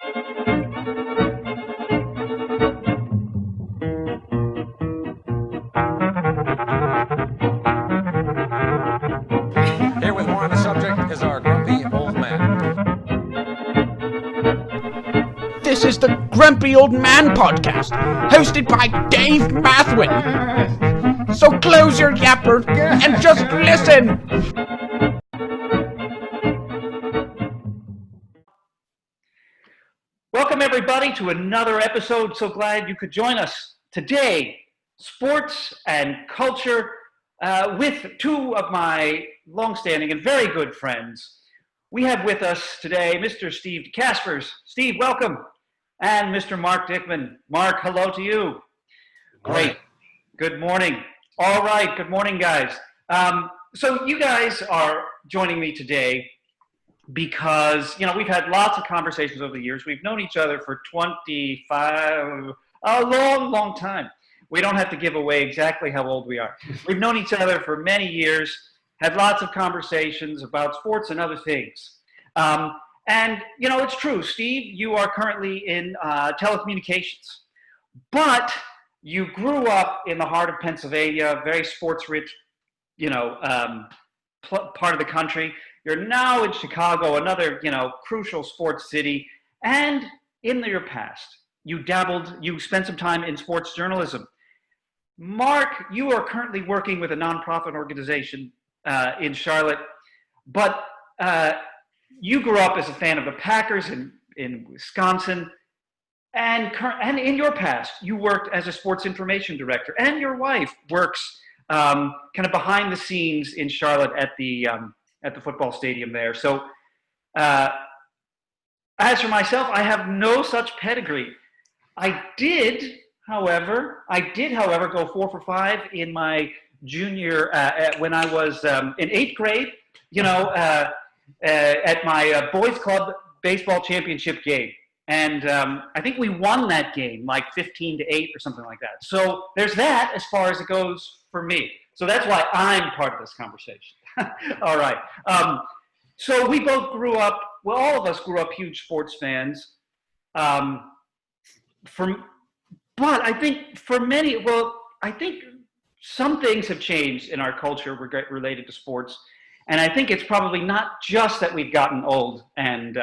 Here with more on the subject is our grumpy old man. This is the Grumpy Old Man Podcast, hosted by Dave Mathwin. So close your yapper and just listen. Welcome, everybody, to another episode. So glad you could join us today. Sports and culture with two of my longstanding and very good friends. We have with us today Mr. Steve Caspers. Steve, welcome. And Mr. Mark Dickman. Mark, hello to you. Great. Good morning. All right. Good morning, guys. So you guys are joining me today because, we've had lots of conversations over the years. We've known each other for 25, a long, long time. We don't have to give away exactly how old we are. We've known each other for many years, had lots of conversations about sports and other things. And, it's true, Steve, you are currently in telecommunications, but you grew up in the heart of Pennsylvania, very sports-rich, part of the country. You're now in Chicago, another, crucial sports city. And in your past, you spent some time in sports journalism. Mark, you are currently working with a nonprofit organization in Charlotte, but you grew up as a fan of the Packers in Wisconsin. And in your past, you worked as a sports information director, and your wife works kind of behind the scenes in Charlotte at the football stadium there. So as for myself, I have no such pedigree. I did, however, go 4 for 5 in my junior, when I was in 8th grade, at my boys club baseball championship game. And I think we won that game like 15-8 or something like that. So there's that as far as it goes for me. So that's why I'm part of this conversation. All right. So we both grew up, all of us grew up huge sports fans. But I think for many, I think some things have changed in our culture related to sports. And I think it's probably not just that we've gotten old and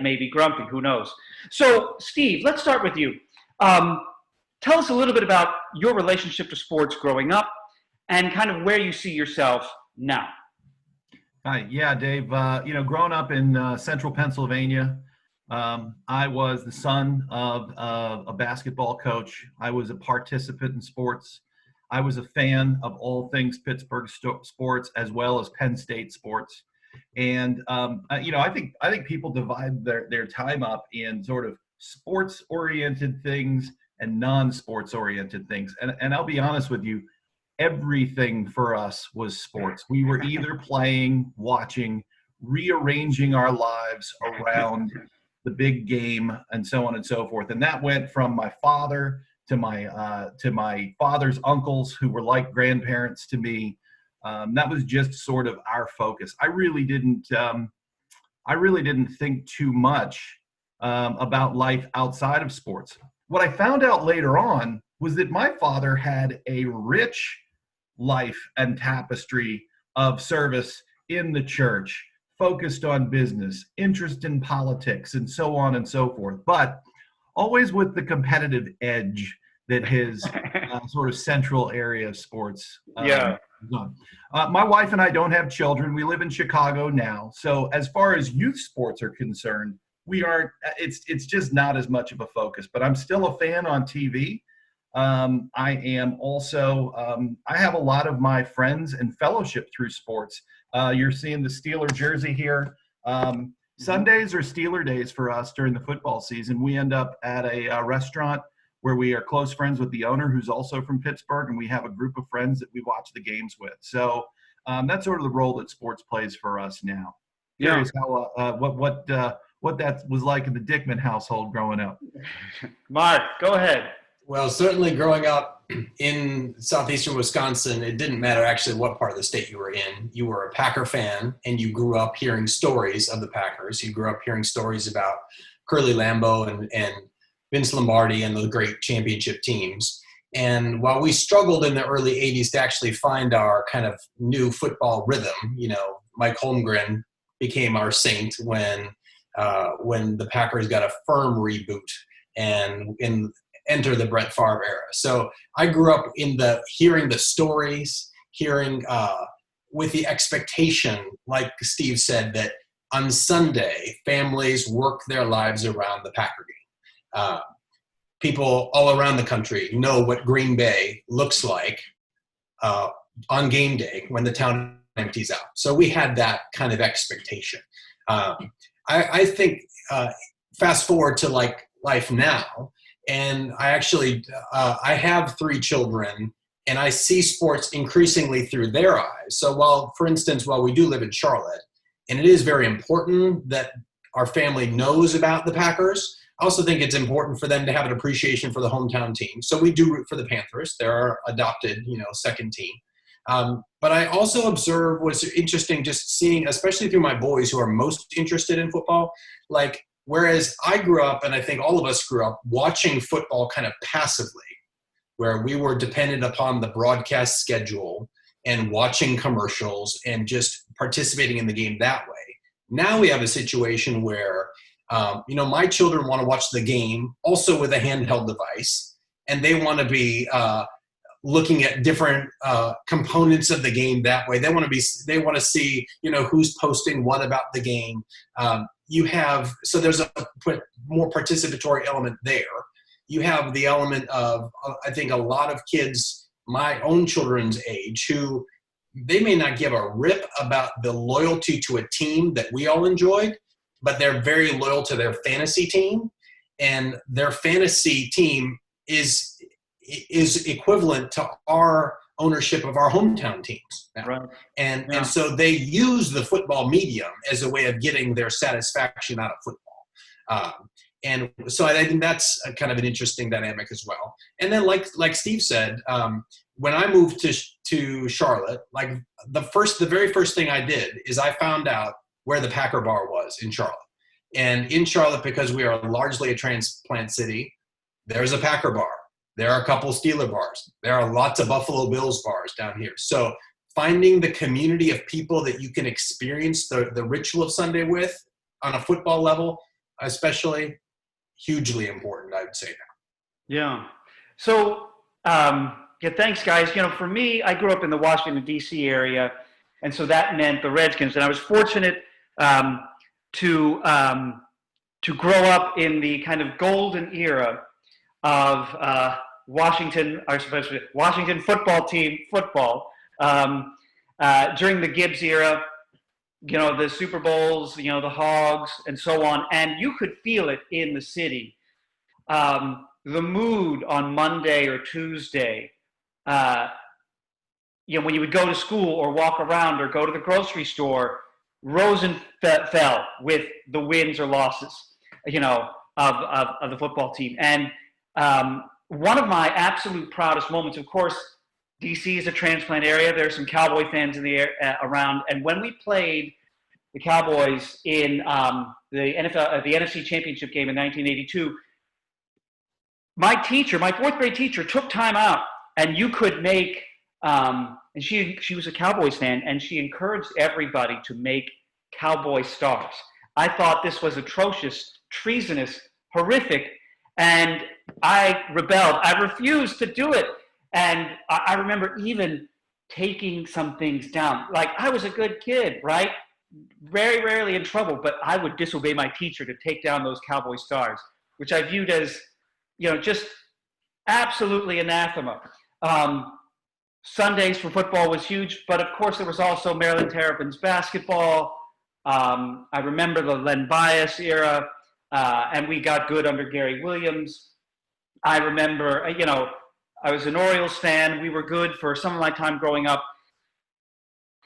maybe grumpy, who knows. So Steve, let's start with you. Tell us a little bit about your relationship to sports growing up and kind of where you see yourself now. Hi, yeah, Dave. Growing up in central Pennsylvania, I was the son of a basketball coach. I was a participant in sports. I was a fan of all things Pittsburgh sports as well as Penn State sports. And I think people divide their time up in sort of sports-oriented things and non-sports-oriented things. And I'll be honest with you, everything for us was sports. We were either playing, watching, rearranging our lives around the big game, and so on and so forth. And that went from my father to my father's uncles, who were like grandparents to me. That was just sort of our focus. I really didn't think too much about life outside of sports. What I found out later on was that my father had a rich life and tapestry of service in the church, focused on business, interest in politics, and so on and so forth, but always with the competitive edge that his sort of central area of sports my wife and I don't have children. We live in Chicago now. So as far as youth sports are concerned, it's just not as much of a focus, but I'm still a fan on TV. I am also, I have a lot of my friends and fellowship through sports. You're seeing the Steeler jersey here. Sundays are Steeler days for us during the football season. We end up at a restaurant where we are close friends with the owner, who's also from Pittsburgh, and we have a group of friends that we watch the games with. So that's sort of the role that sports plays for us now. Curious how what that was like in the Dickman household growing up. Mark, go ahead. Well, certainly growing up in southeastern Wisconsin, it didn't matter actually what part of the state you were in. You were a Packer fan, and you grew up hearing stories of the Packers. You grew up hearing stories about Curly Lambeau and Vince Lombardi and the great championship teams. And while we struggled in the early 80s to actually find our kind of new football rhythm, Mike Holmgren became our saint when the Packers got a firm reboot and enter the Brett Favre era. So I grew up hearing the stories, with the expectation, like Steve said, that on Sunday, families work their lives around the Packer game. People all around the country know what Green Bay looks like on game day when the town empties out. So we had that kind of expectation. I think fast forward to like life now, and I actually I have 3 children, and I see sports increasingly through their eyes. So while we do live in Charlotte, and it is very important that our family knows about the Packers, I also think it's important for them to have an appreciation for the hometown team. So we do root for the Panthers. They're our adopted, second team. But I also observe what's interesting, just seeing, especially through my boys who are most interested in football, like, whereas I grew up, and I think all of us grew up, watching football kind of passively, where we were dependent upon the broadcast schedule and watching commercials and just participating in the game that way. Now we have a situation where, my children want to watch the game also with a handheld device, and they want to be looking at different components of the game that way. They want to see, who's posting what about the game. So there's a more participatory element there. You have the element of, I think, a lot of kids, my own children's age, who they may not give a rip about the loyalty to a team that we all enjoyed, but they're very loyal to their fantasy team, and their fantasy team is equivalent to our ownership of our hometown teams now. Right. And so they use the football medium as a way of getting their satisfaction out of football. And so I think that's a kind of an interesting dynamic as well. And then like Steve said, when I moved to Charlotte, like the very first thing I did is I found out where the Packer Bar was in Charlotte. And in Charlotte, because we are largely a transplant city, there's a Packer Bar. There are a couple Steeler bars. There are lots of Buffalo Bills bars down here. So finding the community of people that you can experience the ritual of Sunday with on a football level, especially, hugely important, I would say now. Yeah. So, thanks, guys. For me, I grew up in the Washington, D.C. area, and so that meant the Redskins. And I was fortunate to grow up in the kind of golden era of Washington football team football during the Gibbs era. The Super Bowls, the Hogs, and so on. And you could feel it in the city. The mood on Monday or Tuesday, when you would go to school or walk around or go to the grocery store, rose and fell with the wins or losses, of the football team. And one of my absolute proudest moments, of course, DC is a transplant area. There's some Cowboy fans in the around, and when we played the Cowboys in the NFC Championship game in 1982, my fourth grade teacher, took time out, and you could make. And she was a Cowboys fan, and she encouraged everybody to make Cowboy stars. I thought this was atrocious, treasonous, horrific, and I rebelled. I refused to do it. And I remember even taking some things down. Like, I was a good kid, right? Very rarely in trouble, but I would disobey my teacher to take down those Cowboy stars, which I viewed as, just absolutely anathema. Sundays for football was huge, but of course there was also Maryland Terrapins basketball. I remember the Len Bias era, and we got good under Gary Williams. I remember, I was an Orioles fan. We were good for some of my time growing up.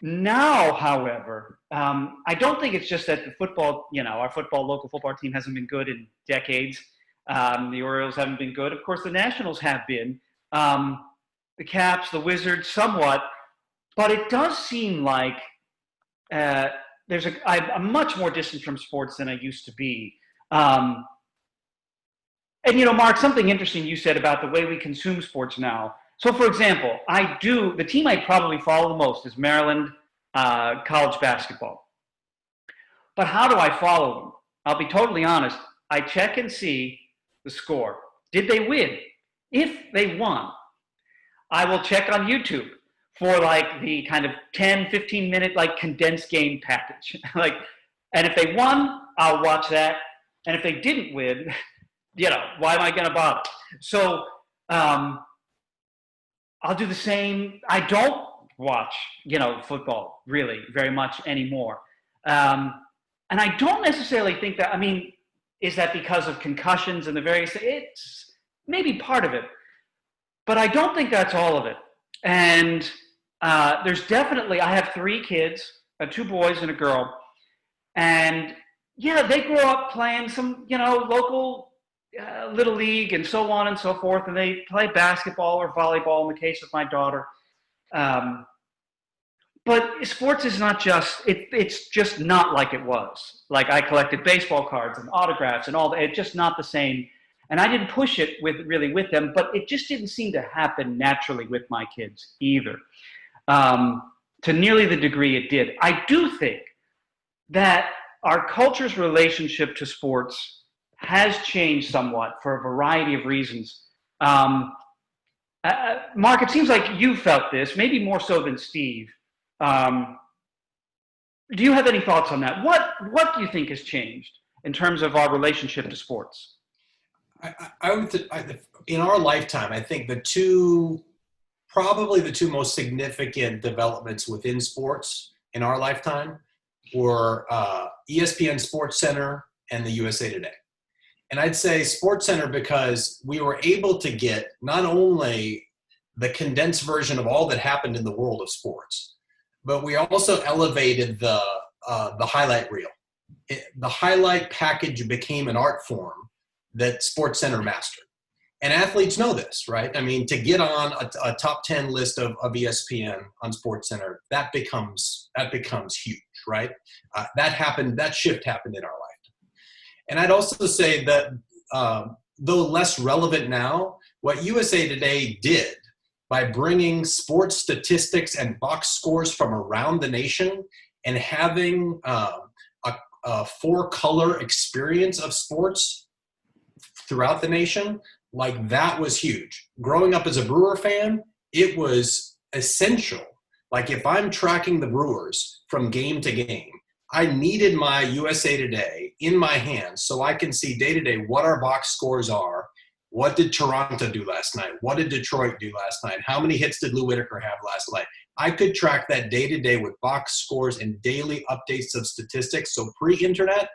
Now, however, I don't think it's just that the football, our local football team hasn't been good in decades. The Orioles haven't been good. Of course, the Nationals have been. The Caps, the Wizards, somewhat. But it does seem like I'm much more distant from sports than I used to be. And Mark, something interesting you said about the way we consume sports now. So, for example, the team I probably follow the most is Maryland college basketball. But how do I follow them? I'll be totally honest. I check and see the score. Did they win? If they won, I will check on YouTube for like the kind of 10, 15-minute like condensed game package. And if they won, I'll watch that. And if they didn't win, why am I going to bother? So I'll do the same. I don't watch, football really very much anymore. And I don't necessarily think that, is that because of concussions and the various, it's maybe part of it, but I don't think that's all of it. And there's definitely, I have 3 kids, 2 boys and a girl. And yeah, they grow up playing some, local little league and so on and so forth. And they play basketball or volleyball in the case of my daughter. But sports is not just, it's just not like it was. Like I collected baseball cards and autographs and all that. It's just not the same. And I didn't push it with them, but it just didn't seem to happen naturally with my kids either, to nearly the degree it did. I do think that our culture's relationship to sports has changed somewhat for a variety of reasons. Mark, it seems like you felt this, maybe more so than Steve. Do you have any thoughts on that? What do you think has changed in terms of our relationship to sports? In our lifetime, I think probably the two most significant developments within sports in our lifetime were ESPN Sports Center and the USA Today. And I'd say SportsCenter because we were able to get not only the condensed version of all that happened in the world of sports, but we also elevated the highlight reel. The highlight package became an art form that SportsCenter mastered. And athletes know this, right? To get on a top 10 list of ESPN on SportsCenter, that becomes huge, right? That shift happened in our life. And I'd also say that, though less relevant now, what USA Today did by bringing sports statistics and box scores from around the nation and having a 4-color experience of sports throughout the nation, like that was huge. Growing up as a Brewer fan, it was essential. Like if I'm tracking the Brewers from game to game, I needed my USA Today in my hands so I can see day to day what our box scores are. What did Toronto do last night? What did Detroit do last night? How many hits did Lou Whitaker have last night? I could track that day to day with box scores and daily updates of statistics. So pre-internet,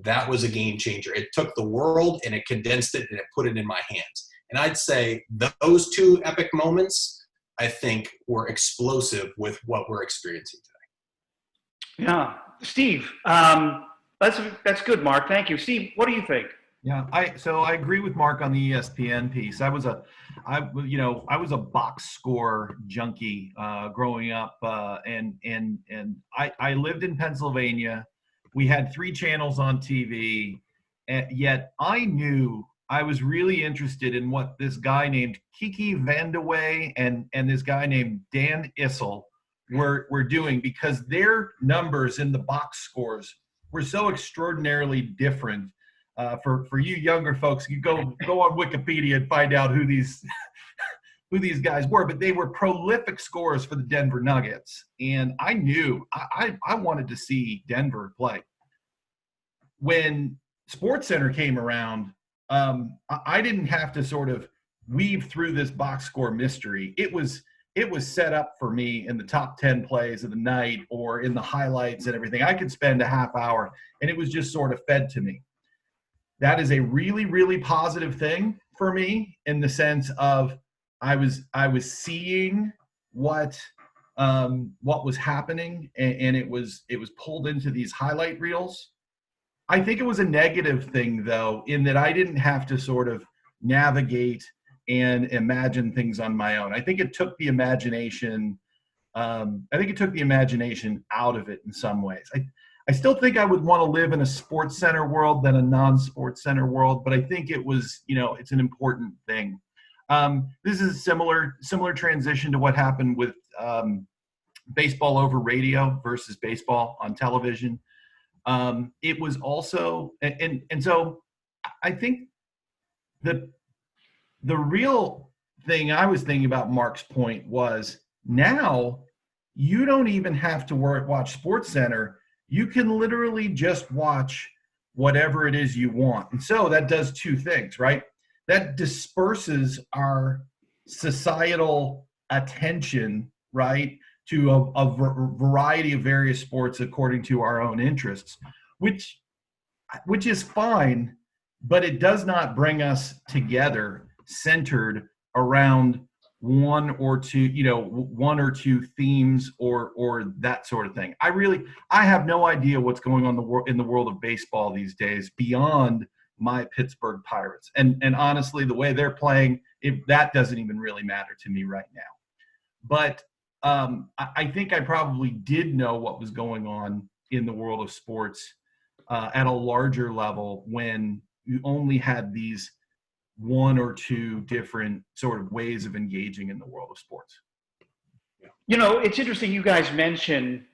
that was a game changer. It took the world and it condensed it and it put it in my hands. And I'd say those 2 epic moments, I think, were explosive with what we're experiencing today. Yeah. Steve, that's good, Mark. Thank you. Steve, what do you think? Yeah, I agree with Mark on the ESPN piece. I was a box score junkie growing up, and I lived in Pennsylvania. We had 3 channels on TV, and yet I knew I was really interested in what this guy named Kiki Vandeweghe and this guy named Dan Issel were doing, because their numbers in the box scores were so extraordinarily different. For you younger folks, you go on Wikipedia and find out who these guys were, but they were prolific scorers for the Denver Nuggets. And I knew I wanted to see Denver play. When SportsCenter came around, I didn't have to sort of weave through this box score mystery. It was set up for me in the top 10 plays of the night or in the highlights and everything. I could spend a half hour and it was just sort of fed to me. That is a really, really positive thing for me in the sense of I was seeing what was happening, and it was pulled into these highlight reels. I think it was a negative thing, though, in that I didn't have to sort of navigate and imagine things on my own. I think it took the imagination. Out of it in some ways. I still think I would want to live in a sports center world than a non-sports center world, but I think it was, it's an important thing. This is a similar transition to what happened with baseball over radio versus baseball on television. It was also, and so I think the real thing I was thinking about Mark's point was, now you don't even have to watch Sports Center. You can literally just watch whatever it is you want. And so that does two things, right? That disperses our societal attention, right, to a variety of various sports according to our own interests, which is fine, but it does not bring us together centered around one or two themes or that sort of thing. I have no idea what's going on in the world of baseball these days beyond my Pittsburgh Pirates. And honestly, the way they're playing, that doesn't even really matter to me right now. But I think I probably did know what was going on in the world of sports at a larger level when you only had these one or two different sort of ways of engaging in the world of sports. It's interesting you guys mention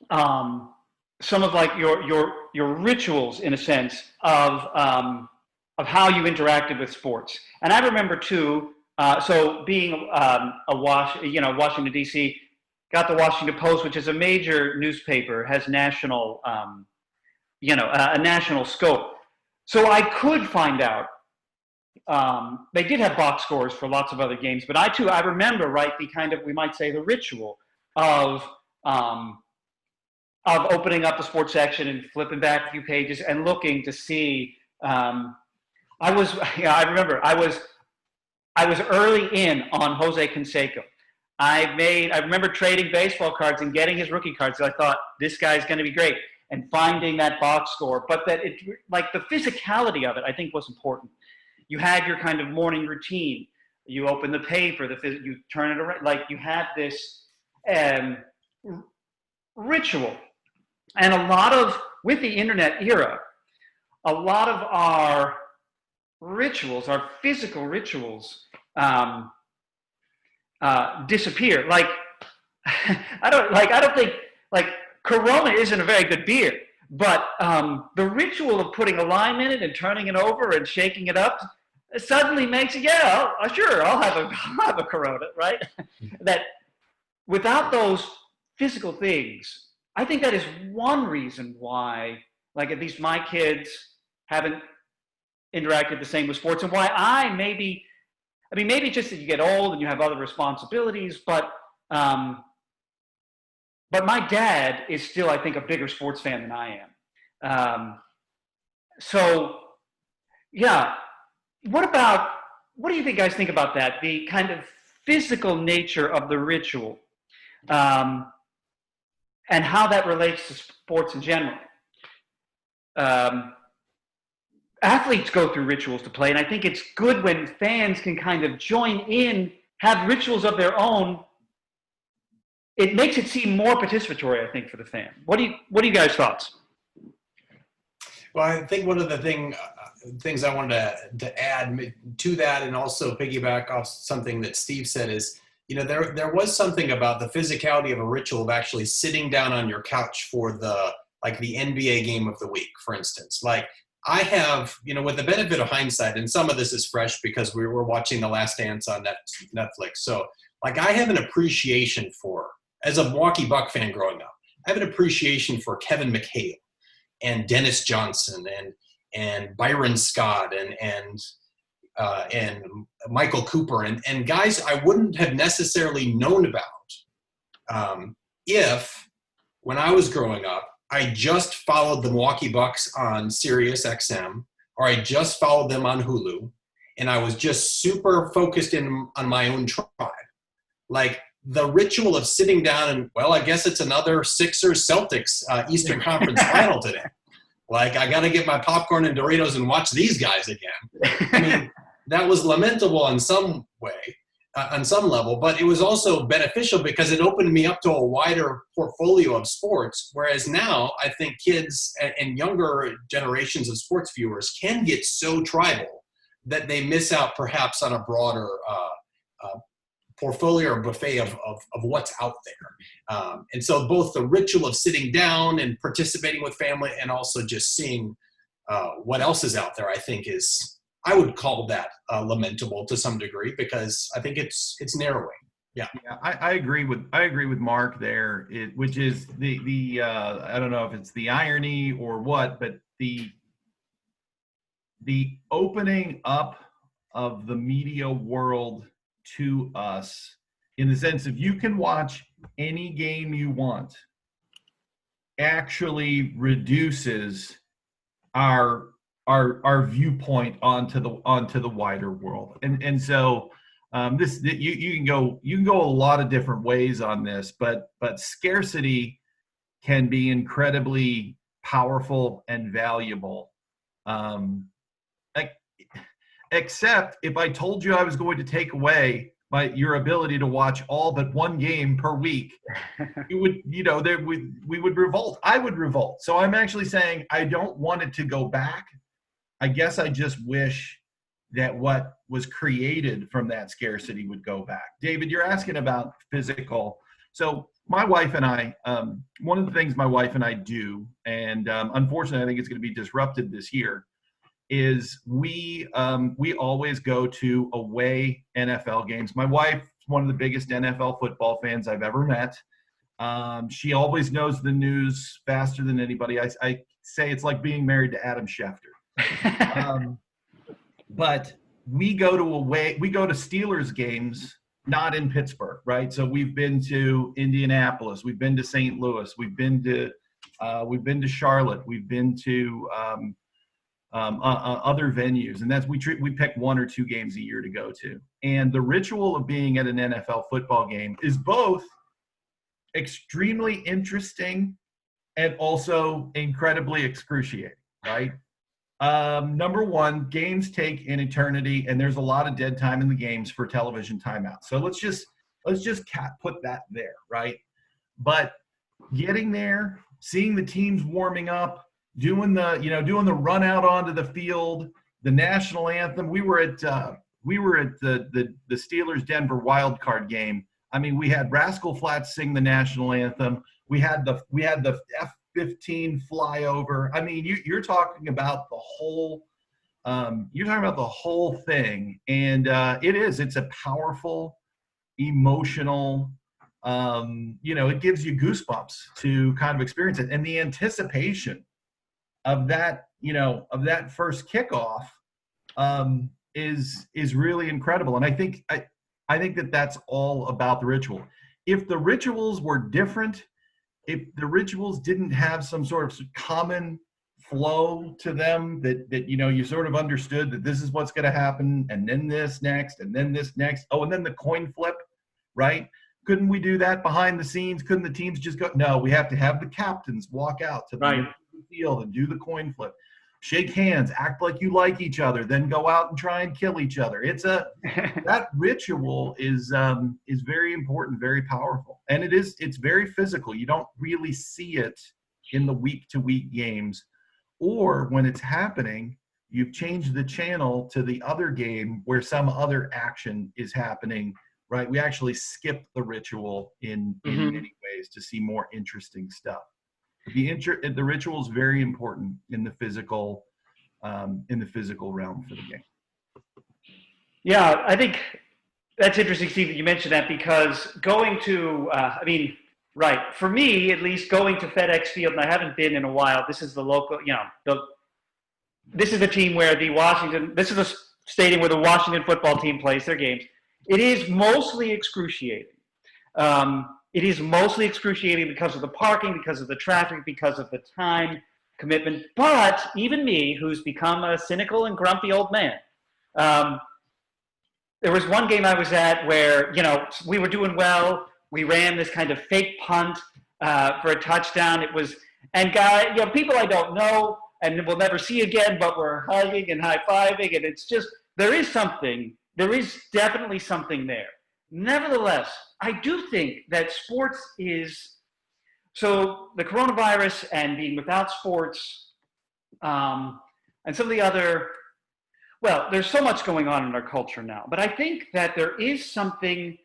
some of like your rituals, in a sense, of how you interacted with sports. And I remember too, so being Washington D.C., got the Washington Post, which is a major newspaper, has national, a national scope. So I could find out. They did have box scores for lots of other games, but I remember, right, the kind of, we might say, the ritual of opening up the sports section and flipping back a few pages and looking to see. I remember I was early in on Jose Canseco. I remember trading baseball cards and getting his rookie cards. So I thought, this guy's going to be great, and finding that box score. But that the physicality of it, I think, was important. You had your kind of morning routine. You open the paper, you turn it around. Like, you had this ritual. And with the internet era, a lot of our rituals, our physical rituals, disappear. Like, I don't think, like, Corona isn't a very good beer, but the ritual of putting a lime in it and turning it over and shaking it up suddenly makes it, I'll have a Corona, right? That without those physical things, I think that is one reason why, like, at least my kids haven't interacted the same with sports, and why maybe just that you get old and you have other responsibilities, but my dad is still, I think, a bigger sports fan than I am. So, yeah. What do you guys think about that? The kind of physical nature of the ritual, and how that relates to sports in general. Athletes go through rituals to play, and I think it's good when fans can kind of join in, have rituals of their own. It makes it seem more participatory, I think, for the fan. What do you guys' thoughts? Well, I think one of the things I wanted to add to that, and also piggyback off something that Steve said, is, there was something about the physicality of a ritual of actually sitting down on your couch for the NBA game of the week, for instance. Like, I have, with the benefit of hindsight, and some of this is fresh because we were watching The Last Dance on Netflix. So, like, I have an appreciation for, as a Milwaukee Buck fan growing up, I have an appreciation for Kevin McHale and Dennis Johnson and Byron Scott and Michael Cooper and guys I wouldn't have necessarily known about if, when I was growing up, I just followed the Milwaukee Bucks on Sirius XM, or I just followed them on Hulu, and I was just super focused on my own tribe. Like, the ritual of sitting down and, well, I guess it's another Sixers-Celtics Eastern Conference final today. Like, I got to get my popcorn and Doritos and watch these guys again. I mean, that was lamentable in some way. on some level, but it was also beneficial because it opened me up to a wider portfolio of sports. Whereas now I think kids and younger generations of sports viewers can get so tribal that they miss out perhaps on a broader portfolio or buffet of what's out there. And so both the ritual of sitting down and participating with family and also just seeing what else is out there, I think I would call that lamentable to some degree, because I think it's narrowing. Yeah, I agree with Mark there, which is the I don't know if it's the irony or what, but the opening up of the media world to us, in the sense of you can watch any game you want, actually reduces our viewpoint onto the wider world. And so you can go a lot of different ways on this, but scarcity can be incredibly powerful and valuable. Except if I told you I was going to take away your ability to watch all but one game per week, we would revolt. I would revolt. So I'm actually saying I don't want it to go back. I guess I just wish that what was created from that scarcity would go back. David, you're asking about physical. So my wife and I, one of the things my wife and I do, and unfortunately I think it's going to be disrupted this year, is we always go to away NFL games. My wife's one of the biggest NFL football fans I've ever met. She always knows the news faster than anybody. I say it's like being married to Adam Schefter. But we go to Steelers games, not in Pittsburgh, right? So we've been to Indianapolis, we've been to St. Louis, we've been to Charlotte, we've been to other venues, and we pick one or two games a year to go to. And the ritual of being at an NFL football game is both extremely interesting and also incredibly excruciating, right? Number one, games take an eternity, and there's a lot of dead time in the games for television timeouts. So let's just put that there, right? But getting there, seeing the teams warming up, doing the run out onto the field, the national anthem. We were at the Steelers Denver wild card game. I mean, we had Rascal Flatts sing the national anthem. We had the F-15 flyover. I mean, you're talking about the whole. You're talking about the whole thing, and it's a powerful, emotional. It gives you goosebumps to kind of experience it, and the anticipation of that first kickoff is really incredible. And I think that that's all about the ritual. If the rituals were different, if the rituals didn't have some sort of common flow to them, that you sort of understood that this is what's going to happen, and then this next, and then this next. Oh, and then the coin flip, right? Couldn't we do that behind the scenes? Couldn't the teams just go? No, we have to have the captains walk out to the field and do the coin flip, shake hands, act like you like each other, then go out and try and kill each other. That ritual is very important, very powerful, and it's very physical. You don't really see it in the week-to-week games, or when it's happening, you've changed the channel to the other game where some other action is happening. Right, we actually skip the ritual in many ways to see more interesting stuff. The ritual is very important in the physical realm for the game. Yeah, I think that's interesting, Steve, that you mentioned that, because going to, for me at least, going to FedEx Field, and I haven't been in a while. This is the local, this is the team where this is the stadium where the Washington football team plays their games. It is mostly excruciating. It is mostly excruciating because of the parking, because of the traffic, because of the time commitment. But even me, who's become a cynical and grumpy old man, there was one game I was at where, we were doing well. We ran this kind of fake punt for a touchdown. People I don't know and we'll never see again, but we're hugging and high-fiving, and it's just, there is definitely something there. Nevertheless, I do think that sports is, so the coronavirus and being without sports, and some of the other, well, there's so much going on in our culture now, but I think that there is something,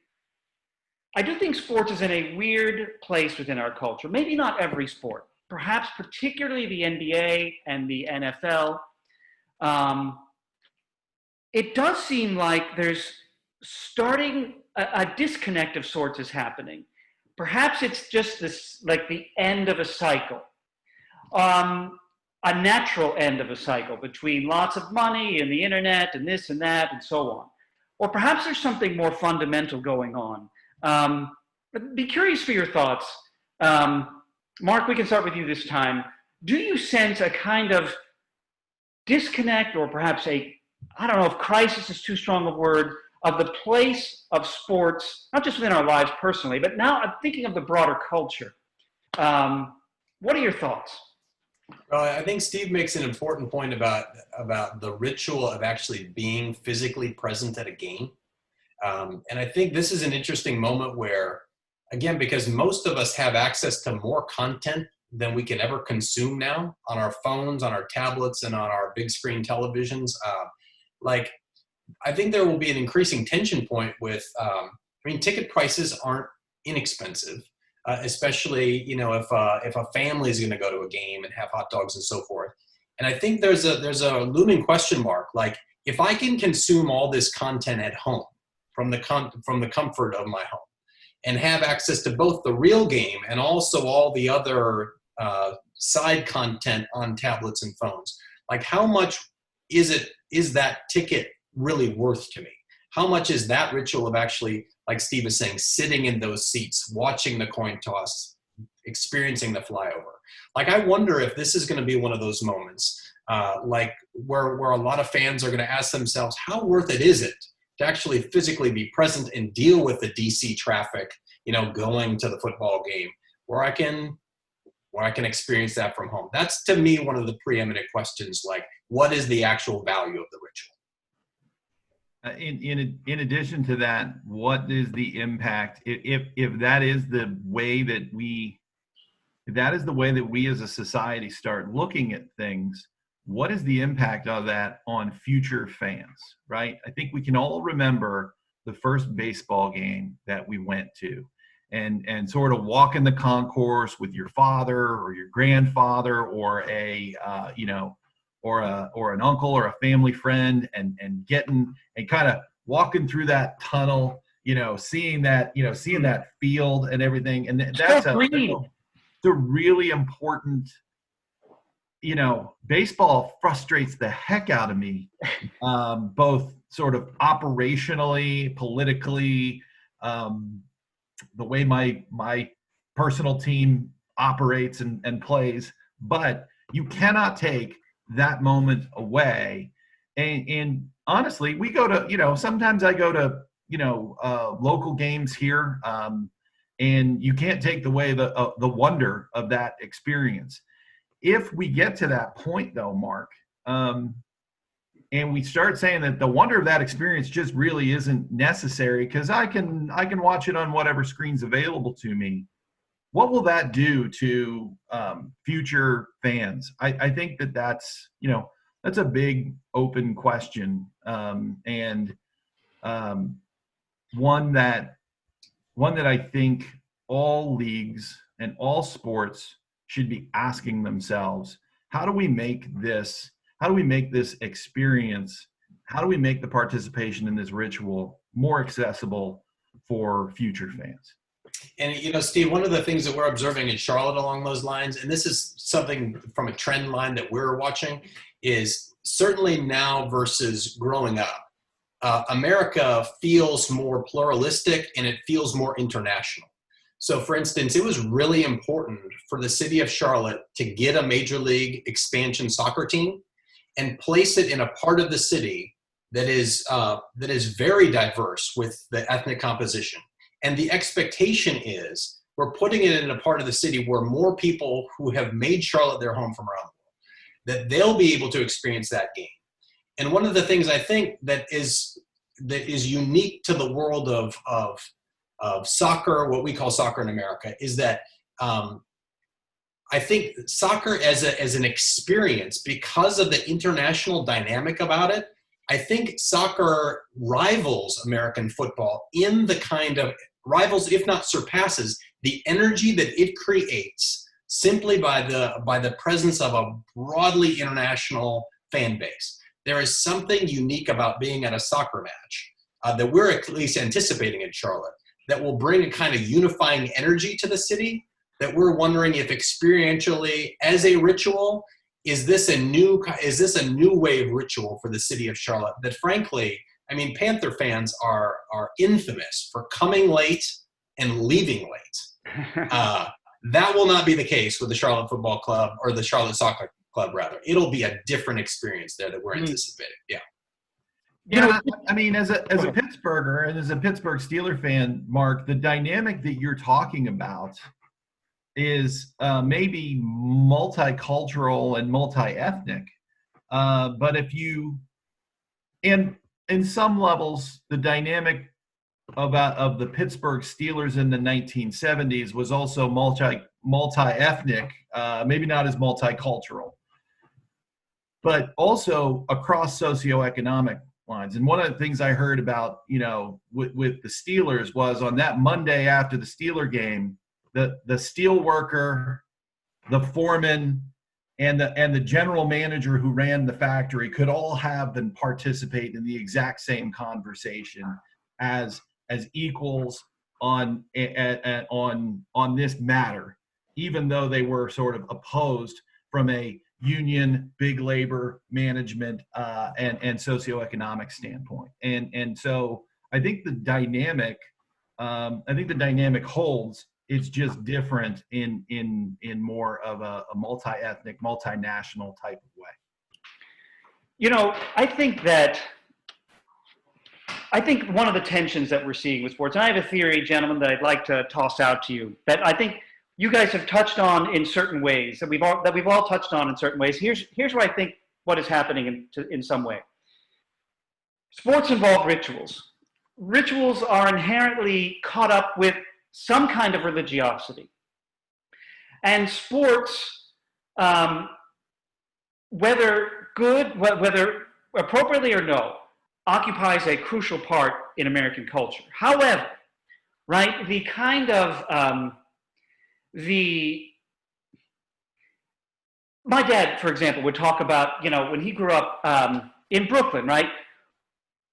I do think sports is in a weird place within our culture. Maybe not every sport, perhaps particularly the NBA and the NFL. It does seem like there's starting a disconnect of sorts is happening. Perhaps it's just this, like the end of a cycle, a natural end of a cycle between lots of money and the internet and this and that and so on. Or perhaps there's something more fundamental going on. But be curious for your thoughts. Mark, we can start with you this time. Do you sense a kind of disconnect, or perhaps a, I don't know if crisis is too strong a word, of the place of sports, not just within our lives personally, but now I'm thinking of the broader culture. What are your thoughts? Well, I think Steve makes an important point about the ritual of actually being physically present at a game. And I think this is an interesting moment where, again, because most of us have access to more content than we can ever consume now on our phones, on our tablets, and on our big screen televisions. I think there will be an increasing tension point with, ticket prices aren't inexpensive, especially, if a family is going to go to a game and have hot dogs and so forth. And I think there's a looming question mark. Like, if I can consume all this content at home from the comfort of my home and have access to both the real game and also all the other side content on tablets and phones, like, how much is that ticket really worth to me? How much is that ritual of actually, like Steve is saying, sitting in those seats, watching the coin toss, experiencing the flyover? Like, I wonder if this is going to be one of those moments, where a lot of fans are going to ask themselves, how worth it is it to actually physically be present and deal with the DC traffic, going to the football game, where I can experience that from home? That's, to me, one of the preeminent questions. Like, what is the actual value of the ritual? In addition to that, what is the impact if that is the way that we as a society start looking at things? What is the impact of that on future fans, right? I think we can all remember the first baseball game that we went to, and sort of walking the concourse with your father or your grandfather or or an uncle or a family friend, and getting and kind of walking through that tunnel, seeing that field and everything. And that's a really important, baseball frustrates the heck out of me, both sort of operationally, politically, the way my personal team operates and plays, but you cannot take that moment away. And honestly, we go to, sometimes I go to, local games here, and you can't take away the wonder of that experience. If we get to that point though, Mark, and we start saying that the wonder of that experience just really isn't necessary because I can watch it on whatever screen's available to me, what will that do to future fans? I think that's a big open question, and one that I think all leagues and all sports should be asking themselves: how do we make this experience, how do we make the participation in this ritual more accessible for future fans? And, Steve, one of the things that we're observing in Charlotte along those lines, and this is something from a trend line that we're watching, is certainly now versus growing up, America feels more pluralistic and it feels more international. So, for instance, it was really important for the city of Charlotte to get a major league expansion soccer team and place it in a part of the city that is very diverse with the ethnic composition. And the expectation is we're putting it in a part of the city where more people who have made Charlotte their home from around the world, that they'll be able to experience that game. And one of the things I think that is that is unique to the world of soccer, what we call soccer in America, is that I think soccer as an experience, because of the international dynamic about it, I think soccer rivals American football in the kind of rivals, if not surpasses, the energy that it creates simply by the presence of a broadly international fan base. There is something unique about being at a soccer match that we're at least anticipating in Charlotte that will bring a kind of unifying energy to the city that we're wondering if experientially, as a ritual, is this a new wave ritual for the city of Charlotte that, frankly, I mean, Panther fans are infamous for coming late and leaving late. That will not be the case with the Charlotte Football Club, or the Charlotte Soccer Club, rather. It'll be a different experience there that we're anticipating. Yeah. Yeah, I mean, as a Pittsburgher and as a Pittsburgh Steeler fan, Mark, the dynamic that you're talking about is maybe multicultural and multi-ethnic. But if you, and in some levels, the dynamic of the Pittsburgh Steelers in the 1970s was also multi-ethnic, maybe not as multicultural, but also across socioeconomic lines. And one of the things I heard about, with the Steelers was on that Monday after the Steeler game, the steel worker, the foreman, and the general manager who ran the factory could all have them participate in the exact same conversation as equals on this matter, even though they were sort of opposed from a union, big labor management, and socioeconomic standpoint. And so I think the dynamic holds. It's just different in more of a multi-ethnic, multinational type of way. I think one of the tensions that we're seeing with sports, and I have a theory, gentlemen, that I'd like to toss out to you, that I think you guys have touched on in certain ways, that we've all touched on in certain ways. Here's what I think what is happening in some way. Sports involve rituals. Rituals are inherently caught up with some kind of religiosity. And sports, whether appropriately or no, occupies a crucial part in American culture. However, right, the kind of, my dad, for example, would talk about, when he grew up in Brooklyn, right?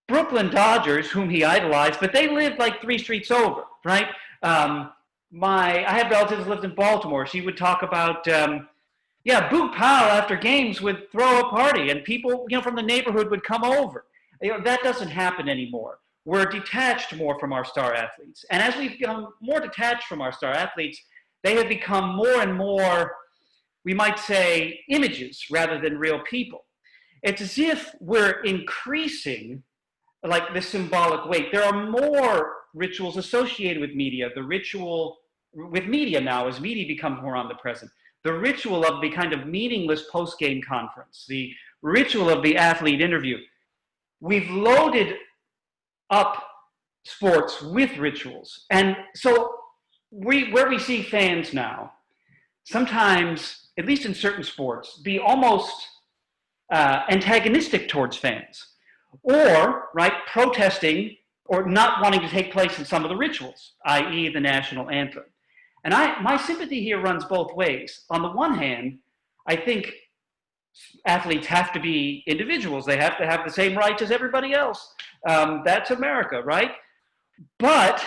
Brooklyn Dodgers, whom he idolized, but they lived like 3 streets over, right? I have relatives who lived in Baltimore. She would talk about, Boot Powell after games would throw a party, and people, from the neighborhood would come over. That doesn't happen anymore. We're detached more from our star athletes. And as we've become more detached from our star athletes, they have become more and more, we might say, images rather than real people. It's as if we're increasing like the symbolic weight. There are more rituals associated with media. The ritual with media now, as media becomes more omnipresent, the ritual of the kind of meaningless post-game conference, the ritual of the athlete interview. We've loaded up sports with rituals. And so where we see fans now, sometimes, at least in certain sports, be almost antagonistic towards fans, or, right, protesting or not wanting to take place in some of the rituals, i.e. the national anthem. And my sympathy here runs both ways. On the one hand, I think athletes have to be individuals. They have to have the same rights as everybody else. That's America, right? But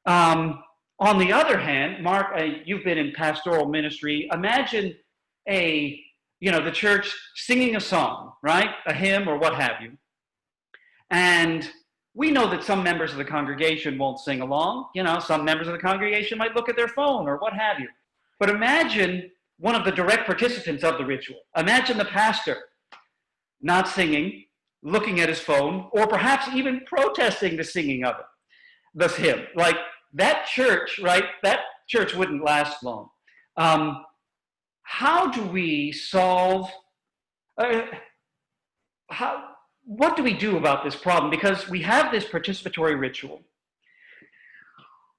on the other hand, Mark, you've been in pastoral ministry. Imagine the church singing a song, right? A hymn or what have you. And we know that some members of the congregation won't sing along. Some members of the congregation might look at their phone or what have you. But imagine one of the direct participants of the ritual. Imagine the pastor not singing, looking at his phone, or perhaps even protesting the singing of it, this hymn. Like that church, right? That church wouldn't last long. How do we solve, what do we do about this problem? Because we have this participatory ritual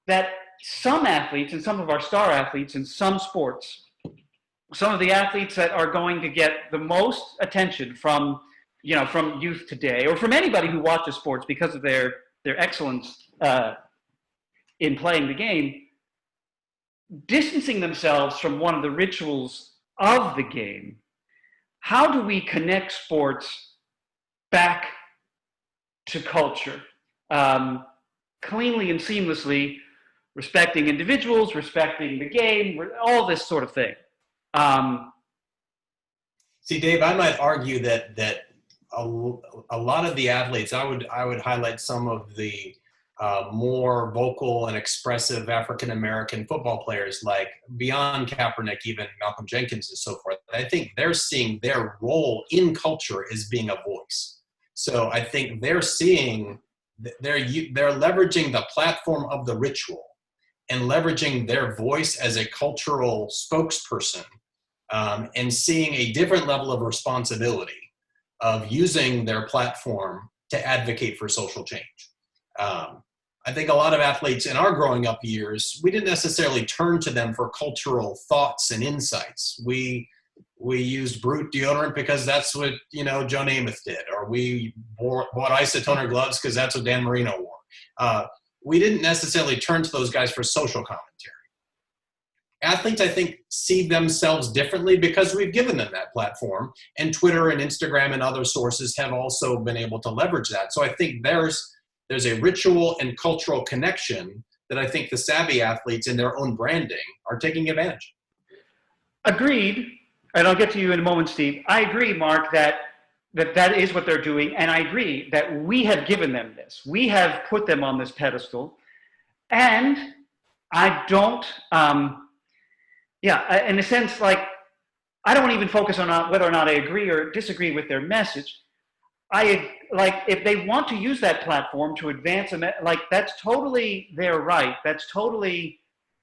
that some athletes and some of our star athletes in some sports, some of the athletes that are going to get the most attention from, from youth today, or from anybody who watches sports because of their excellence in playing the game, distancing themselves from one of the rituals of the game. How do we connect sports back to culture, cleanly and seamlessly, respecting individuals, respecting the game, all this sort of thing? See, Dave, I might argue that a lot of the athletes, I would highlight some of the more vocal and expressive African-American football players, like beyond Kaepernick, even Malcolm Jenkins and so forth. I think they're seeing their role in culture as being a voice. So I think they're seeing, they're leveraging the platform of the ritual and leveraging their voice as a cultural spokesperson, and seeing a different level of responsibility of using their platform to advocate for social change. I think a lot of athletes in our growing up years, we didn't necessarily turn to them for cultural thoughts and insights. We used Brute deodorant because that's what, Joe Namath did, or we bought isotoner gloves because that's what Dan Marino wore. We didn't necessarily turn to those guys for social commentary. Athletes, I think, see themselves differently because we've given them that platform, and Twitter and Instagram and other sources have also been able to leverage that. So I think there's a ritual and cultural connection that I think the savvy athletes in their own branding are taking advantage of. Agreed. And I'll get to you in a moment, Steve. I agree, Mark, that is what they're doing. And I agree that we have given them this. We have put them on this pedestal. And I don't, in a sense, like, I don't even focus on whether or not I agree or disagree with their message. If they want to use that platform to advance, that's totally their right. That's totally,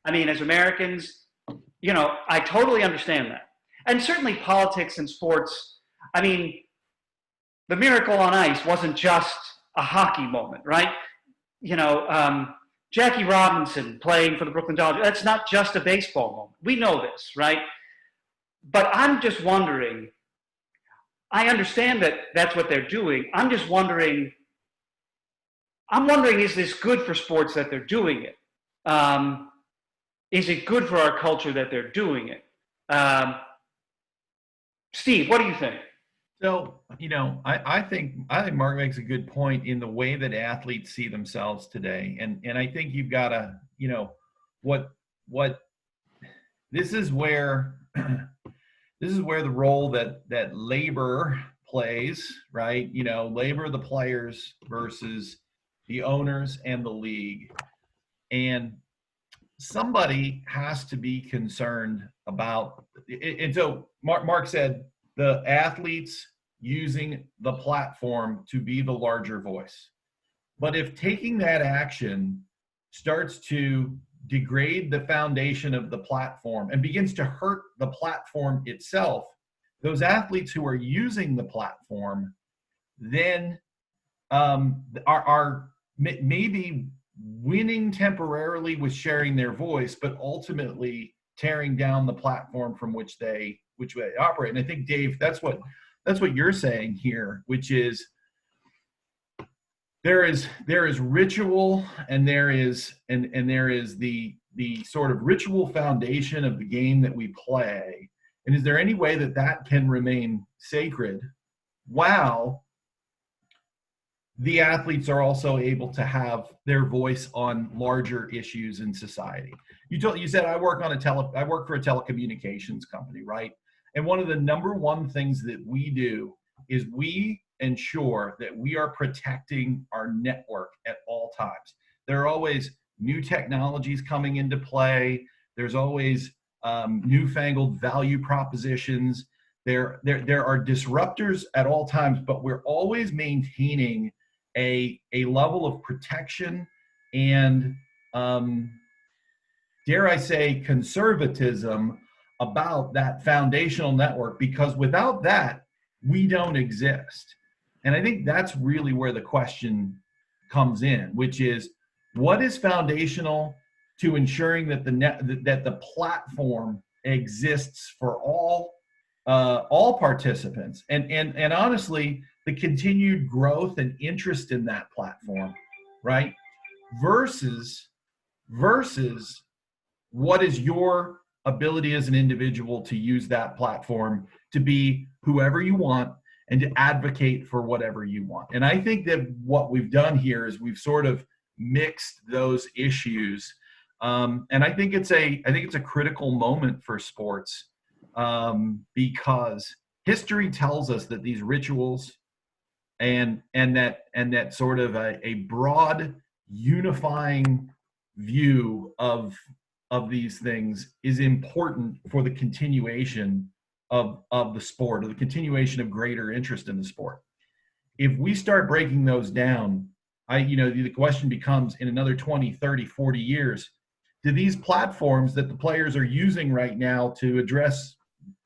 as Americans, I totally understand that. And certainly politics and sports, the miracle on ice wasn't just a hockey moment, right? Jackie Robinson playing for the Brooklyn Dodgers, that's not just a baseball moment. We know this, right? But I'm just wondering, I understand that that's what they're doing. I'm wondering, is this good for sports that they're doing it? Is it good for our culture that they're doing it? Steve, what do you think? So, I think Mark makes a good point in the way that athletes see themselves today. And I think you've got to, this is where the role that labor plays, right? Labor, the players versus the owners and the league. And somebody has to be concerned about, and so Mark said the athletes using the platform to be the larger voice. But if taking that action starts to degrade the foundation of the platform and begins to hurt the platform itself, those athletes who are using the platform then are maybe winning temporarily with sharing their voice, but ultimately tearing down the platform from which they operate. And I think, Dave, that's what you're saying here, which is there is ritual, and there is the sort of ritual foundation of the game that we play. And is there any way that can remain sacred while the athletes are also able to have their voice on larger issues in society? You said I work for a telecommunications company, right? And one of the number one things that we do is we ensure that we are protecting our network at all times. There are always new technologies coming into play. There's always newfangled value propositions. There are disruptors at all times, but we're always maintaining a level of protection and, dare I say, conservatism about that foundational network, because without that, we don't exist. And I think that's really where the question comes in, which is what is foundational to ensuring that the platform exists for all participants, and honestly, the continued growth and interest in that platform, right? Versus what is your ability as an individual to use that platform to be whoever you want and to advocate for whatever you want. And I think that what we've done here is we've sort of mixed those issues. And I think it's a critical moment for sports, because history tells us that these rituals and that sort of a broad unifying view of these things is important for the continuation of the sport, or the continuation of greater interest in the sport. If we start breaking those down, the question becomes, in another 20, 30, 40 years, do these platforms that the players are using right now to address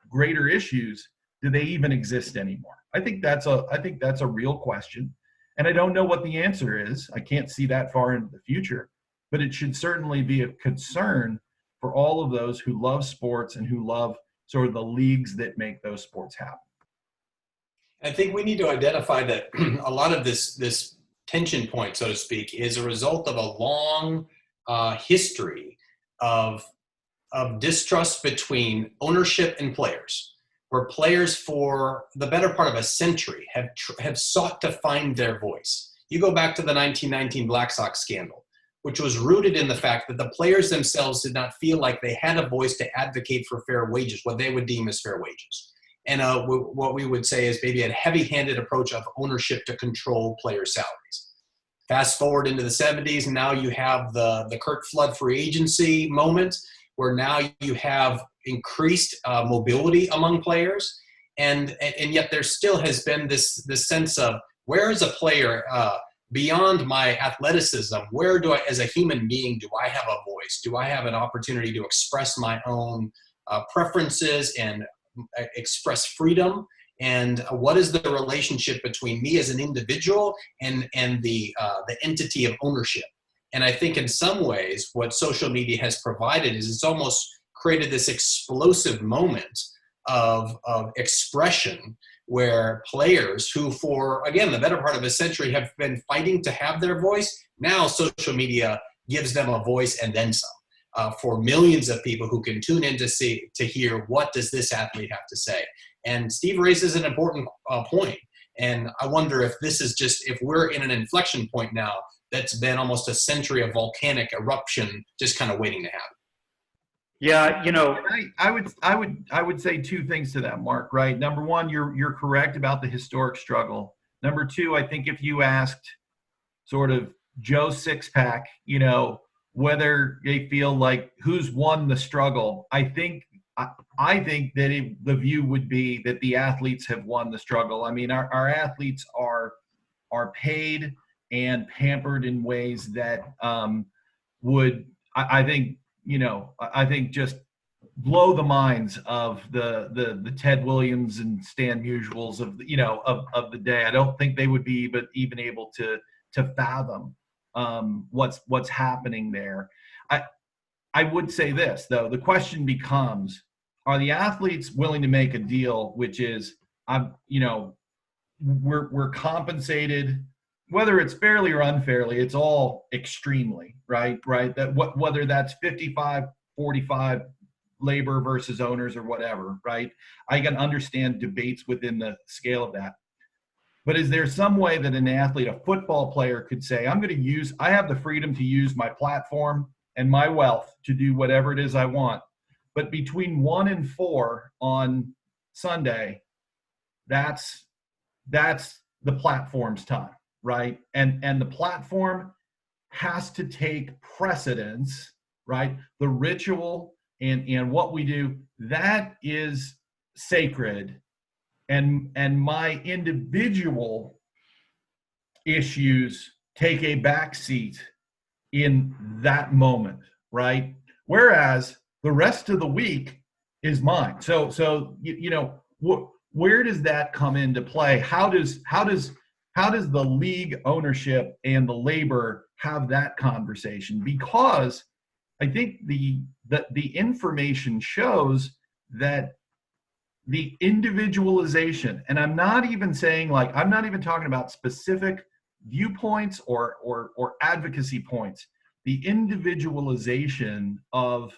greater issues, do they even exist anymore? I think that's a real question. And I don't know what the answer is. I can't see that far into the future, but it should certainly be a concern for all of those who love sports and who love sort of the leagues that make those sports happen. I think we need to identify that a lot of this tension point, so to speak, is a result of a long history of distrust between ownership and players, where players for the better part of a century have sought to find their voice. You go back to the 1919 Black Sox scandal, which was rooted in the fact that the players themselves did not feel like they had a voice to advocate for fair wages, what they would deem as fair wages. And what we would say is maybe a heavy-handed approach of ownership to control player salaries. Fast forward into the 70s, and now you have the Kirk Flood free agency moment, where now you have increased mobility among players, and yet there still has been this sense of, where is a player beyond my athleticism? Where do I, as a human being, do I have a voice? Do I have an opportunity to express my own preferences and express freedom? And what is the relationship between me as an individual and the entity of ownership? And I think in some ways what social media has provided is it's almost created this explosive moment of expression, where players who, for, again, the better part of a century have been fighting to have their voice, now social media gives them a voice and then some. For millions of people who can tune in to hear, what does this athlete have to say? And Steve raises an important point. And I wonder if this is if we're in an inflection point now that's been almost a century of volcanic eruption just kind of waiting to happen. Yeah, I would say two things to that, Mark, right? Number one, you're correct about the historic struggle. Number two, I think if you asked sort of Joe Sixpack, whether they feel like who's won the struggle, I think that the view would be that the athletes have won the struggle. I mean, our athletes are paid and pampered in ways that would, I think just blow the minds of the Ted Williams and Stan Musials of the day. I don't think they would be even able to fathom what's happening there. I would say this, though. The question becomes, are the athletes willing to make a deal, which is, we're compensated, whether it's fairly or unfairly, it's all extremely, right? That whether that's 55-45 labor versus owners or whatever, right? I can understand debates within the scale of that. But is there some way that an athlete, a football player, could say, I have the freedom to use my platform and my wealth to do whatever it is I want, but between 1 and 4 on Sunday, that's the platform's time, right? And the platform has to take precedence, right? The ritual and what we do, that is sacred. And my individual issues take a backseat in that moment, right? Whereas the rest of the week is mine. So where does that come into play? How does how does the league ownership and the labor have that conversation? Because I think the information shows that the individualization, and I'm not even talking about specific viewpoints or advocacy points. The individualization of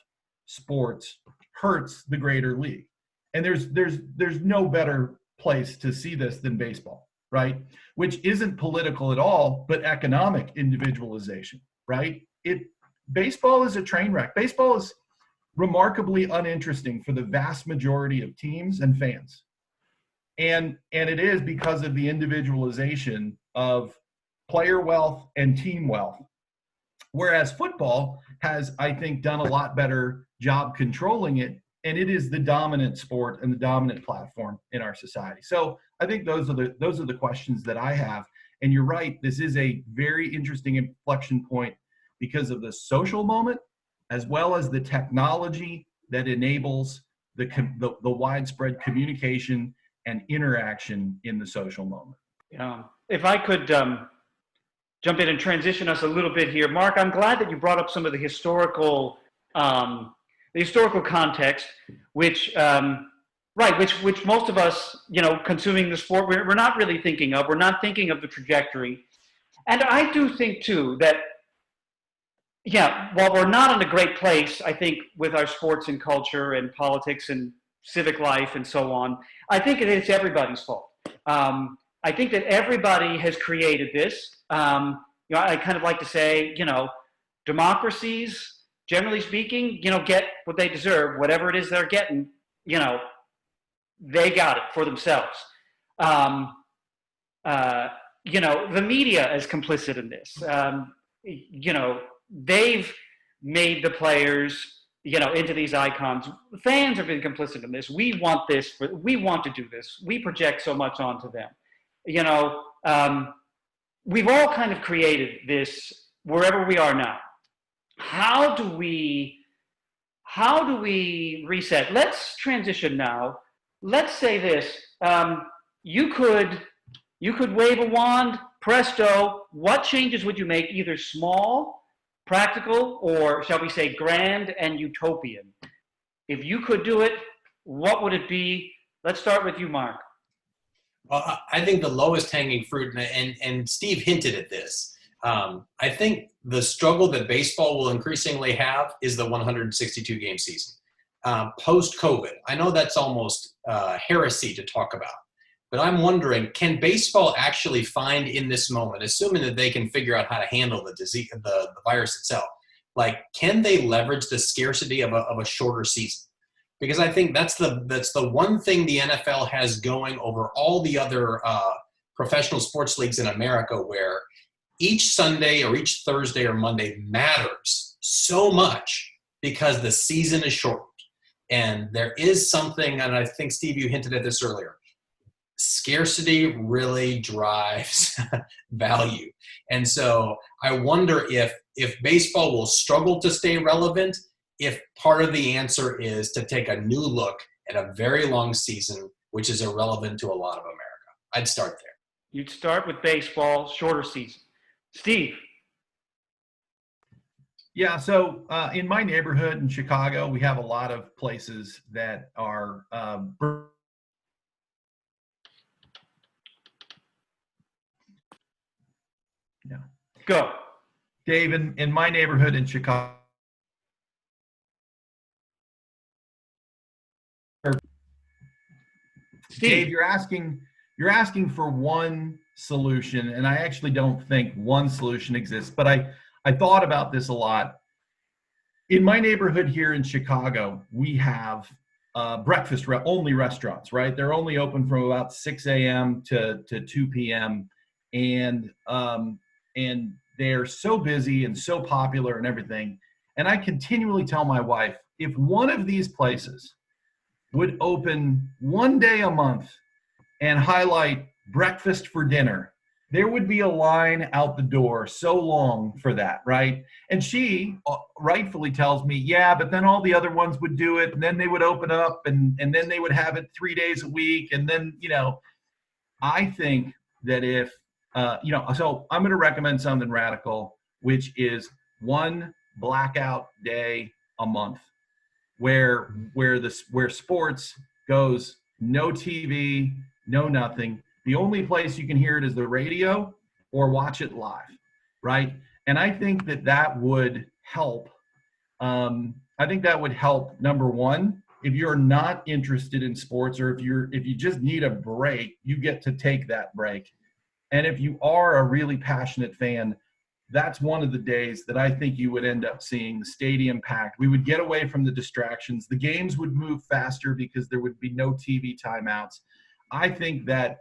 sports hurts the greater league. And there's no better place to see this than baseball, right? Which isn't political at all, but economic individualization, right? Baseball is a train wreck. Baseball is remarkably uninteresting for the vast majority of teams and fans. And it is because of the individualization of player wealth and team wealth. Whereas football has, I think, done a lot better job controlling it, and it is the dominant sport and the dominant platform in our society. So I think those are the questions that I have. And you're right, this is a very interesting inflection point because of the social moment, as well as the technology that enables the widespread communication and interaction in the social moment. If I could jump in and transition us a little bit here, Mark, I'm glad that you brought up some of the historical context, which most of us, consuming the sport, we're not really thinking of. We're not thinking of the trajectory, and I do think too that. Yeah, while we're not in a great place, I think, with our sports and culture and politics and civic life and so on, I think it's everybody's fault. I think that everybody has created this. I kind of like to say, democracies, generally speaking, get what they deserve, whatever it is they're getting, they got it for themselves. The media is complicit in this. They've made the players, into these icons. Fans have been complicit in this. We want this. We want to do this. We project so much onto them. We've all kind of created this wherever we are now. How do we reset? Let's transition now. Let's say this. You could wave a wand, presto. What changes would you make, either small, practical, or shall we say grand and utopian? If you could do it, what would it be? Let's start with you, Mark. Well, I think the lowest hanging fruit, and Steve hinted at this, I think the struggle that baseball will increasingly have is the 162 game season. Post-COVID, I know that's almost heresy to talk about, but I'm wondering, can baseball actually find in this moment, assuming that they can figure out how to handle the disease, the virus itself, can they leverage the scarcity of a shorter season? Because I think that's the one thing the NFL has going over all the other professional sports leagues in America, where each Sunday or each Thursday or Monday matters so much because the season is shortened. And there is something, and I think, Steve, you hinted at this earlier, scarcity really drives value. And so I wonder if baseball will struggle to stay relevant, if part of the answer is to take a new look at a very long season, which is irrelevant to a lot of America. I'd start there. You'd start with baseball, shorter season. Steve. Yeah, so in my neighborhood in Chicago, we have a lot of places that are yeah. Go. Dave, in my neighborhood in Chicago, Steve. Dave, you're asking for one solution, and I actually don't think one solution exists, but I thought about this a lot. In my neighborhood here in Chicago, we have breakfast only restaurants, right? They're only open from about 6 a.m. to 2 p.m. And they're so busy and so popular and everything. And I continually tell my wife, if one of these places would open one day a month and highlight breakfast for dinner, there would be a line out the door so long for that, right? And she rightfully tells me, yeah, but then all the other ones would do it, and then they would open up, and then they would have it 3 days a week. And then, I think that if So I'm going to recommend something radical, which is one blackout day a month where sports goes no TV, no nothing. The only place you can hear it is the radio or watch it live, right? And I think that would help. I think that would help, number one, if you're not interested in sports, or if you just need a break, you get to take that break. And if you are a really passionate fan, that's one of the days that I think you would end up seeing the stadium packed. We would get away from the distractions. The games would move faster because there would be no TV timeouts. I think that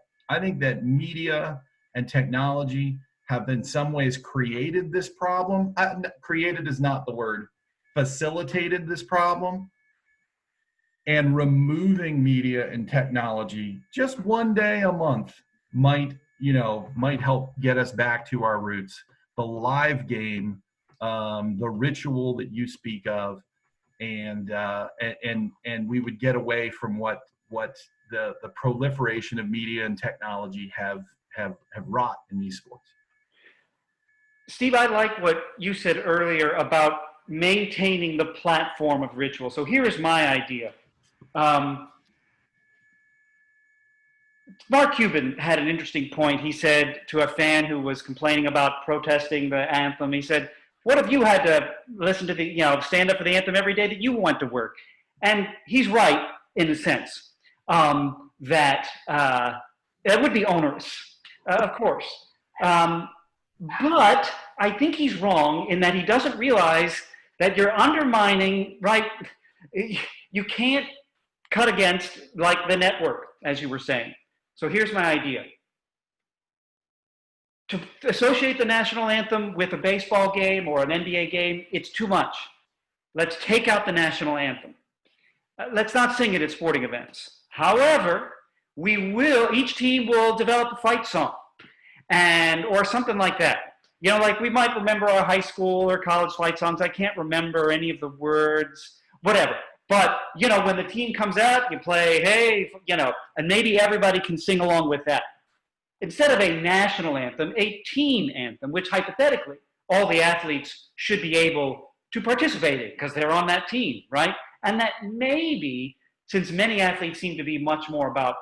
media and technology have in some ways created this problem. Created is not the word. Facilitated this problem. And removing media and technology just one day a month might help get us back to our roots. The live game, the ritual that you speak of, and we would get away from what the proliferation of media and technology have wrought in these sports. Steve, I like what you said earlier about maintaining the platform of ritual. So here is my idea. Mark Cuban had an interesting point. He said to a fan who was complaining about protesting the anthem, he said, what if you had to listen to stand up for the anthem every day that you went to work? And he's right in a sense that would be onerous, of course. But I think he's wrong in that he doesn't realize that you're undermining, right? You can't cut against like the network, as you were saying. So here's my idea. To associate the national anthem with a baseball game or an NBA game, it's too much. Let's take out the national anthem. Let's not sing it at sporting events. However, each team will develop a fight song or something like that. Like we might remember our high school or college fight songs. I can't remember any of the words, whatever. But, when the team comes out, you play, hey, and maybe everybody can sing along with that. Instead of a national anthem, a team anthem, which hypothetically all the athletes should be able to participate in because they're on that team, right? And that maybe, since many athletes seem to be much more about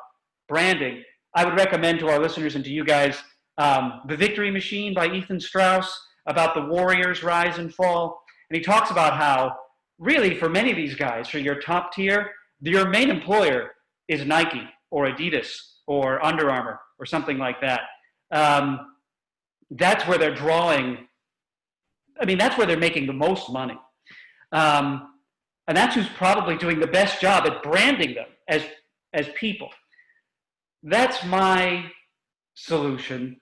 branding, I would recommend to our listeners and to you guys The Victory Machine by Ethan Strauss about the Warriors' rise and fall. And he talks about how really, for many of these guys, for your top tier, your main employer is Nike or Adidas or Under Armour or something like that. That's where they're drawing. That's where they're making the most money. And that's who's probably doing the best job at branding them as people. That's my solution.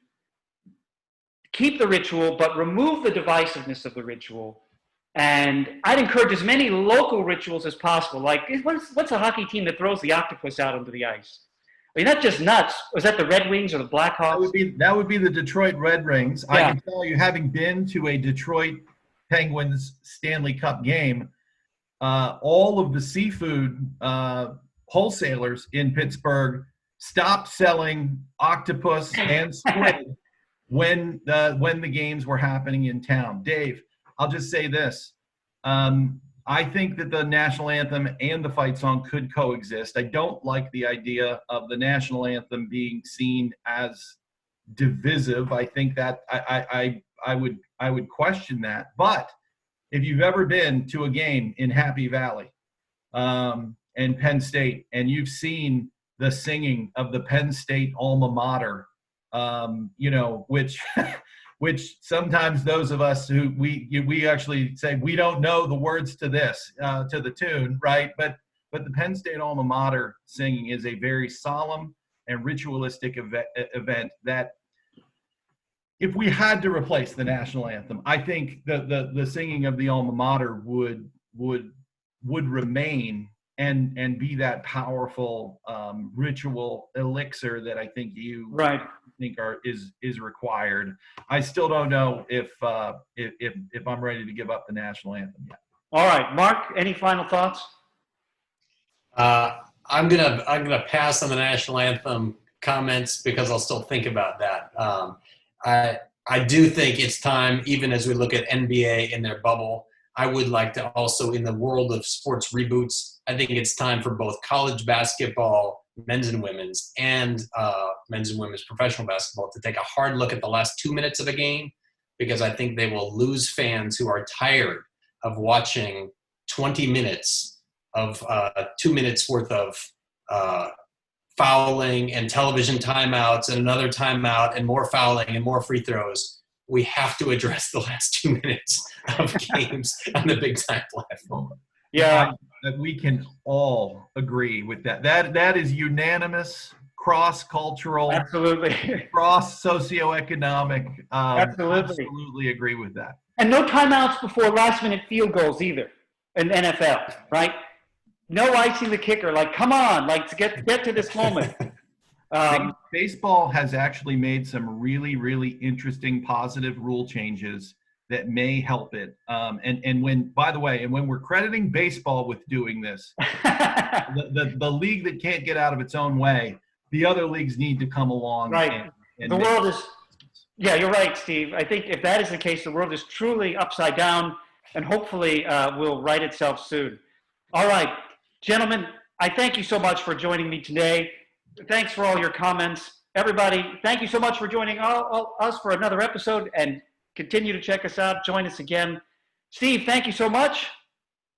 Keep the ritual, but remove the divisiveness of the ritual. And I'd encourage as many local rituals as possible. Like, what's a hockey team that throws the octopus out onto the ice? That's just nuts. Was that the Red Wings or the Blackhawks? That would be the Detroit Red Wings. Yeah. I can tell you, having been to a Detroit Penguins Stanley Cup game, all of the seafood wholesalers in Pittsburgh stopped selling octopus and squid when the games were happening in town. Dave, I'll just say this. I think that the national anthem and the fight song could coexist. I don't like the idea of the national anthem being seen as divisive. I think that I would question that. But if you've ever been to a game in Happy Valley and Penn State, and you've seen the singing of the Penn State alma mater, which sometimes those of us who we actually say we don't know the words to this, to the tune, right? But the Penn State alma mater singing is a very solemn and ritualistic event that if we had to replace the national anthem, I think the singing of the alma mater would remain and be that powerful ritual elixir that I think you right. think is required. I still don't know if I'm ready to give up the national anthem yet. All right, Mark, any final thoughts? I'm gonna pass on the national anthem comments because I'll still think about that. I do think it's time, even as we look at NBA in their bubble, I would like to also, in the world of sports reboots, I think it's time for both college basketball, men's and women's professional basketball to take a hard look at the last 2 minutes of a game, because I think they will lose fans who are tired of watching 20 minutes of 2 minutes worth of fouling and television timeouts and another timeout and more fouling and more free throws. We have to address the last 2 minutes of games on the big time platform. Yeah. We can all agree with that. That is unanimous, cross-cultural, Absolutely. cross-socioeconomic. Absolutely Agree with that. And no timeouts before last-minute field goals either in the NFL, right? No icing the kicker. Like, come on, like to get to this moment. Baseball has actually made some really, really interesting positive rule changes that may help it. And when we're crediting baseball with doing this, the league that can't get out of its own way, the other leagues need to come along. Right. The world is, yeah, you're right, Steve. I think if that is the case, the world is truly upside down, and hopefully will right itself soon. All right, gentlemen, I thank you so much for joining me today. Thanks for all your comments. Everybody, thank you so much for joining us for another episode, and continue to check us out. Join us again. Steve, thank you so much.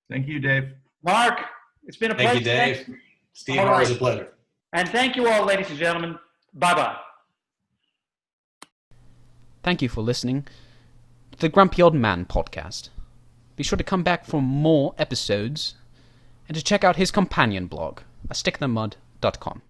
Thank you, Dave. Mark, it's been a pleasure. Thank you, Dave. Steve, always a pleasure. And thank you all, ladies and gentlemen. Bye-bye. Thank you for listening to the Grumpy Old Man podcast. Be sure to come back for more episodes and to check out his companion blog, astickthemud.com.